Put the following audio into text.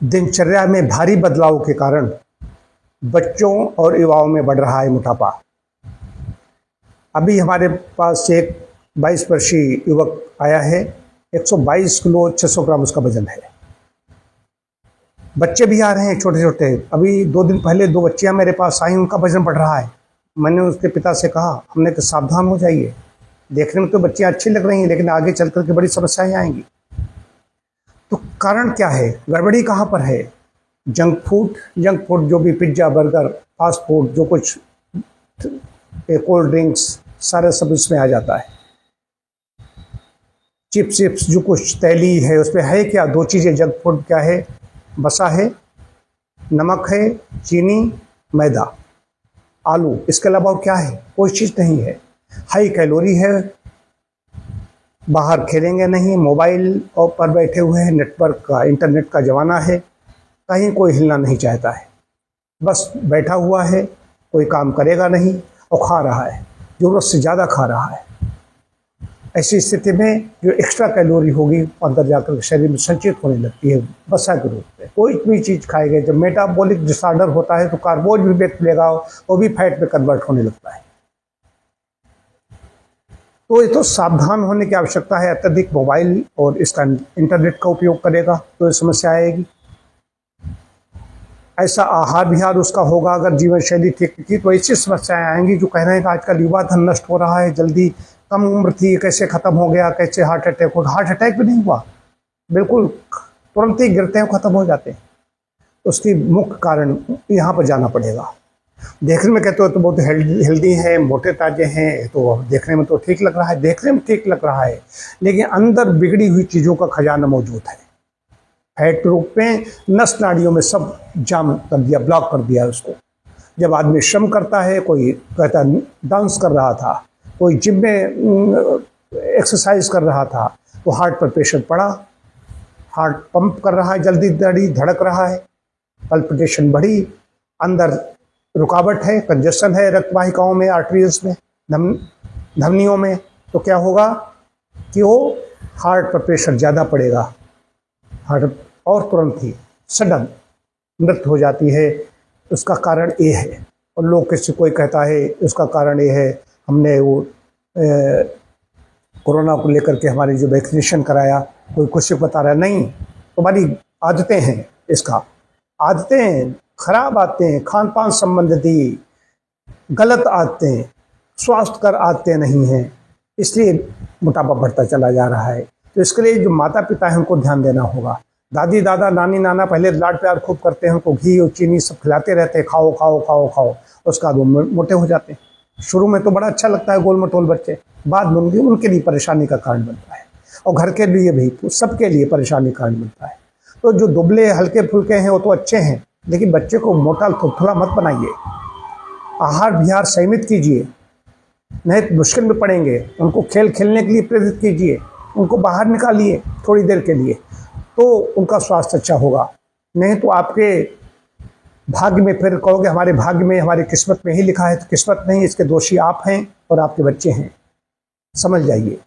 दिनचर्या में भारी बदलाव के कारण बच्चों और युवाओं में बढ़ रहा है मोटापा। अभी हमारे पास एक 22 वर्षीय युवक आया है। 122 किलो 600 ग्राम उसका वजन है। बच्चे भी आ रहे हैं छोटे छोटे। अभी 2 दिन पहले 2 बच्चियां मेरे पास आई, उनका वजन बढ़ रहा है। मैंने उसके पिता से कहा, हमने कि सावधान हो जाइए, देखने में तो बच्चियां अच्छी लग रही हैं लेकिन आगे चल कर के बड़ी समस्याएं आएंगी। तो कारण क्या है, गड़बड़ी कहाँ पर है? जंक फूड जो भी पिज्ज़ा बर्गर फास्ट फूड जो कुछ कोल्ड ड्रिंक्स सारे सब इसमें आ जाता है। चिप्स जो कुछ तैली है उसमें है क्या? 2 चीज़ें जंक फूड क्या है? वसा है, नमक है, चीनी, मैदा, आलू। इसके अलावा और क्या है? कोई चीज़ नहीं है। हाई कैलोरी है, बाहर खेलेंगे नहीं, मोबाइल पर बैठे हुए हैं, नेटवर्क का इंटरनेट का ज़माना है, कहीं कोई हिलना नहीं चाहता है, बस बैठा हुआ है, कोई काम करेगा नहीं और खा रहा है, ज़रूरत से ज़्यादा खा रहा है। ऐसी स्थिति में जो एक्स्ट्रा कैलोरी होगी अंदर जाकर शरीर में संचित होने लगती है वसा के रूप में। कोई भी चीज़ खाएंगे, जब मेटाबॉलिक डिसऑर्डर होता है तो कार्बोज भी व्यक्त लेगा, वो भी फैट में कन्वर्ट होने लगता है। तो ये तो सावधान होने की आवश्यकता है। अत्यधिक मोबाइल और इसका इंटरनेट का उपयोग करेगा तो ये समस्या आएगी। ऐसा आहार विहार उसका होगा, अगर जीवन शैली ठीक थी तो ऐसी समस्याएं आएंगी। जो कह रहे हैं कि आजकल युवा धन नष्ट हो रहा है, जल्दी कम उम्र थी, कैसे ख़त्म हो गया, कैसे हार्ट अटैक हो। हार्ट अटैक भी नहीं हुआ, बिल्कुल तुरंत ही गिरते हैं, ख़त्म हो जाते हैं। उसकी मुख्य कारण यहाँ पर जाना पड़ेगा। देखने में कहते हो तो बहुत हेल्दी है, मोटे ताजे हैं, तो देखने में तो ठीक लग रहा है, देखने में ठीक लग रहा है, लेकिन अंदर बिगड़ी हुई चीज़ों का खजाना मौजूद है। फैट रूप में नस नाड़ियों में सब जाम कर दिया, ब्लॉक कर दिया उसको। जब आदमी श्रम करता है, कोई कहता डांस कर रहा था, कोई जिम में एक्सरसाइज कर रहा था, तो हार्ट पर प्रेशर पड़ा, हार्ट पंप कर रहा है, जल्दी धड़क रहा है, पल्पिटेशन बढ़ी, अंदर रुकावट है, कंजेशन है रक्त वाहिकाओं में, आर्टरीज में, धमनियों में। तो क्या होगा कि वो हार्ट पर प्रेशर ज़्यादा पड़ेगा, हार्ट और तुरंत ही सडन मृत्यु हो जाती है। उसका कारण ये है। और लोग किसी कोई कहता है उसका कारण ये है, हमने वो कोरोना को लेकर के हमारी जो वैक्सीनेशन कराया, कोई कुछ बता रहा है। नहीं, तुम्हारी आदतें हैं, इसका आदतें खराब आदतें, खान पान संबंधी गलत आदतें, स्वास्थ्यकर आदतें नहीं हैं, इसलिए मोटापा बढ़ता चला जा रहा है। तो इसके लिए जो माता पिता हैं उनको ध्यान देना होगा। दादी दादा नानी नाना पहले लाड प्यार खूब करते हैं, उनको घी और चीनी सब खिलाते रहते हैं, खाओ खाओ खाओ खाओ, उसका वो मोटे हो जाते हैं। शुरू में तो बड़ा अच्छा लगता है गोल मटोल बच्चे, बाद में उनके लिए परेशानी का कारण बनता है, और घर के लिए भी, तो सबके लिए परेशानी का कारण बनता है। तो जो दुबले हल्के फुल्के हैं वो तो अच्छे हैं, लेकिन बच्चे को मोटा थोड़ा मत बनाइए। आहार विहार संयमित कीजिए, नहीं तो मुश्किल में पड़ेंगे। उनको खेल खेलने के लिए प्रेरित कीजिए, उनको बाहर निकालिए थोड़ी देर के लिए, तो उनका स्वास्थ्य अच्छा होगा। नहीं तो आपके भाग्य में, फिर कहोगे हमारे भाग्य में, हमारी किस्मत में ही लिखा है, तो किस्मत नहीं, इसके दोषी आप हैं और आपके बच्चे हैं। समझ जाइए।